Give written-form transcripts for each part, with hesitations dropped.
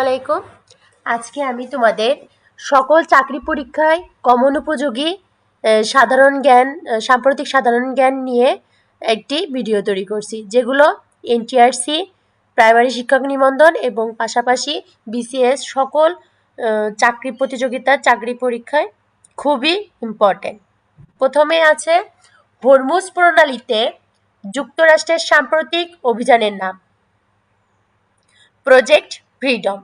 আলাইকুম। আজকে আমি তোমাদের সকল চাকরি পরীক্ষায় কমন উপযোগী সাম্প্রতিক সাধারণ জ্ঞান নিয়ে একটি ভিডিও তৈরি করছি, যেগুলো এনটিআরসি, প্রাইমারি শিক্ষক নিবন্ধন এবং পাশাপাশি বিসিএস সকল চাকরি পরীক্ষায় খুবই ইম্পর্টেন্ট। প্রথমে আছে হরমুজ প্রণালীতে যুক্তরাষ্ট্রের সাম্প্রতিক অভিযানের নাম, প্রজেক্ট ফ্রিডম।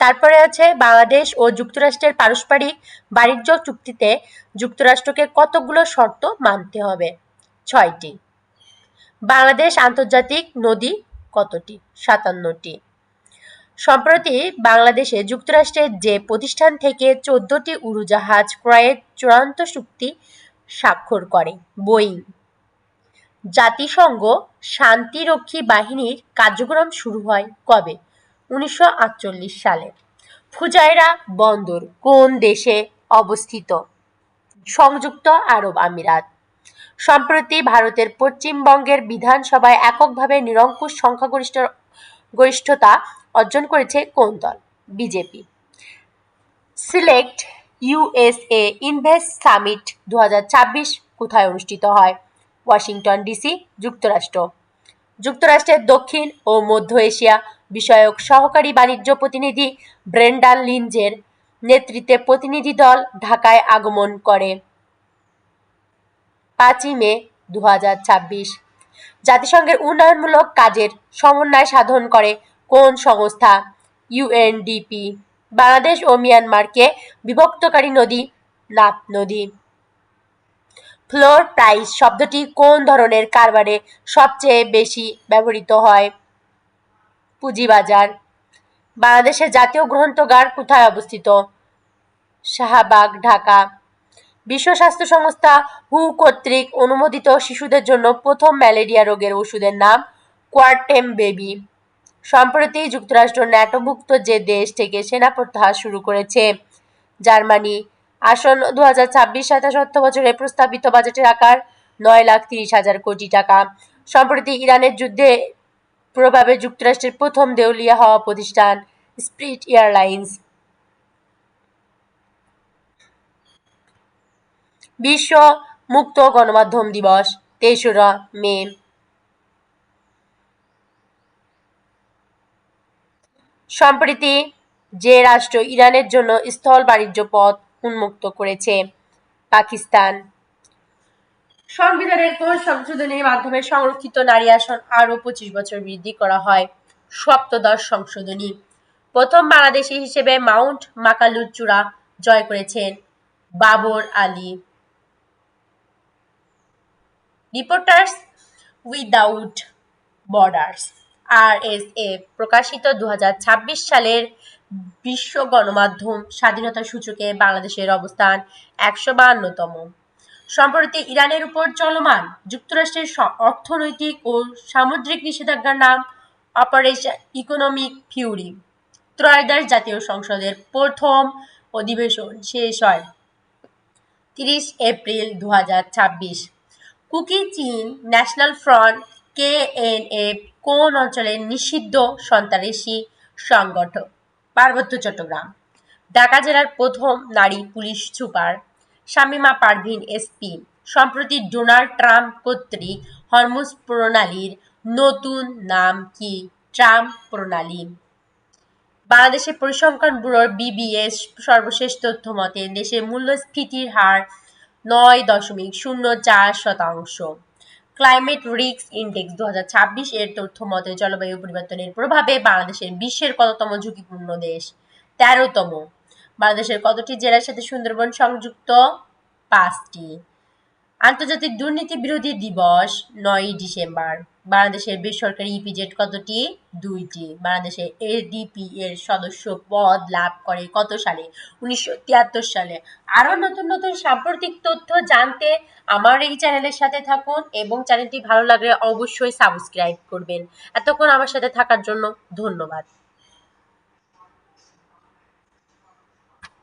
তারপরে আছে বাংলাদেশ ও যুক্তরাষ্ট্রের পারস্পরিক বাণিজ্য চুক্তিতে যুক্তরাষ্ট্রকে কতগুলো শর্ত মানতে হবে? 6টি। বাংলাদেশ আন্তর্জাতিক নদী কতটি? 57টি। সম্প্রতি বাংলাদেশে যুক্তরাষ্ট্রের যে প্রতিষ্ঠান থেকে 14টি উড়োজাহাজ ক্রয়ের চূড়ান্ত চুক্তি স্বাক্ষর করে বোয়িং। জাতিসংঘ শান্তিরক্ষী বাহিনীর কার্যক্রম শুরু হয় কবে? 1948 সালে। ফুজায়রা বন্দর কোন দেশে অবস্থিত? সংযুক্ত আরব আমিরাত। সম্প্রতি ভারতের পশ্চিমবঙ্গের বিধানসভায় এককভাবে নিরঙ্কুশ সংখ্যাগরিষ্ঠতা অর্জন করেছে কোন দল? BJP. Select USA invest summit 2026 কোথায় অনুষ্ঠিত হয়? ওয়াশিংটন ডিসি, যুক্তরাষ্ট্র। যুক্তরাষ্ট্রের দক্ষিণ ও মধ্য এশিয়া বিষয়ক সহকারী বাণিজ্য প্রতিনিধি ব্রেন্ডান লিঞ্জের নেতৃত্বে প্রতিনিধি দল ঢাকায় আগমন করে 5 মে 2026। জাতিসংঘের উন্নয়নমূলক কাজের সমন্বয় সাধন করে কোন সংস্থা? ইউএনডিপি। বাংলাদেশ ও মিয়ানমারকে বিভক্তকারী নদী নাফ নদী। ফ্লোর প্রাইস শব্দটি কোন ধরনের কারবারে সবচেয়ে বেশি ব্যবহৃত হয়? পুঁজিবাজার। বাংলাদেশের জাতীয় গ্রন্থাগার কোথায় অবস্থিত? শাহবাগ, ঢাকা। বিশ্ব স্বাস্থ্য সংস্থা হু কর্তৃক অনুমোদিত শিশুদের জন্য প্রথম ম্যালেরিয়া রোগের ওষুধের নাম কোয়ারটেম বেবি। সম্প্রতি যুক্তরাষ্ট্র ন্যাটোভুক্ত যে দেশ থেকে সেনা প্রত্যাহার শুরু করেছে? জার্মানি। আসন্ন 2026-27 অর্থবছরে প্রস্তাবিত বাজেটের আকার 9,30,000 কোটি টাকা। সম্প্রতি ইরানের যুদ্ধে প্রভাবে যুক্তরাষ্ট্রের প্রথম দেউলিয়া হওয়া প্রতিষ্ঠান স্পিরিট এয়ারলাইন্স। বিশ্ব মুক্ত গণমাধ্যম দিবস 23 মে। সম্প্রতি যে রাষ্ট্র ইরানের জন্য স্থল বাণিজ্য পথ উন্মুক্ত করেছে? পাকিস্তান। সংবিধানের কোন সংশোধনীর মাধ্যমে সংরক্ষিত নারী আসন আরও 25 বছর বৃদ্ধি করা হয়? সপ্তদশ সংশোধনী। প্রথম বাংলাদেশী হিসেবে মাউন্ট মাকালুর চূড়া জয় করেছেন Babar Ali. Reporters without borders RSF প্রকাশিত 2026 সালের বিশ্ব গণমাধ্যম স্বাধীনতা সূচকে বাংলাদেশের অবস্থান 152তম। সম্প্রতি ইরানের উপর চলমান যুক্তরাষ্ট্রের অর্থনৈতিক ও সামুদ্রিক নিষেধাজ্ঞার নাম অপারেশন ইকোনমিক ফিউরি। ত্রয়োদশ জাতীয় সংসদের প্রথম অধিবেশন শেষ হয় 30 এপ্রিল 2026। কুকি চীন ন্যাশনাল ফ্রন্ট কেএনএফ কোন অঞ্চলের নিষিদ্ধ সন্ত্রাসী সংগঠন? পার্বত্য চট্টগ্রাম। ঢাকা জেলার প্রথম নারী police super Shamima Parveen SP. সম্প্রতি ডোনাল্ড ট্রাম্প কর্তৃক হরমুজ প্রণালীর নতুন নাম কি? ট্রাম্প প্রণালী। বাংলাদেশের পরিসংখ্যান ব্যুরোর বিবিএস সর্বশেষ তথ্য মতে দেশে মূল্যস্ফীতির হার 9.04%। ক্লাইমেট রিস্ক ইন্ডেক্স 2026 এর তথ্য মতে জলবায়ু পরিবর্তনের প্রভাবে বাংলাদেশের বিশ্বের কততম ঝুঁকিপূর্ণ দেশ? 13তম। বাংলাদেশের কতটি জেলার সাথে সুন্দরবন সংযুক্ত? 5টি। আন্তর্জাতিক দুর্নীতি বিরোধী দিবস 9 ডিসেম্বর। বাংলাদেশের বেসরকারি ইপিজেড কতটি? 2টি। বাংলাদেশের এডিপি এর সদস্য পদ লাভ করে কত সালে? 1973 সালে। আরো নতুন নতুন সাম্প্রতিক তথ্য জানতে আমার এই চ্যানেলের সাথে থাকুন এবং চ্যানেলটি ভালো লাগলে অবশ্যই সাবস্ক্রাইব করবেন। এতক্ষণ আমার সাথে থাকার জন্য ধন্যবাদ।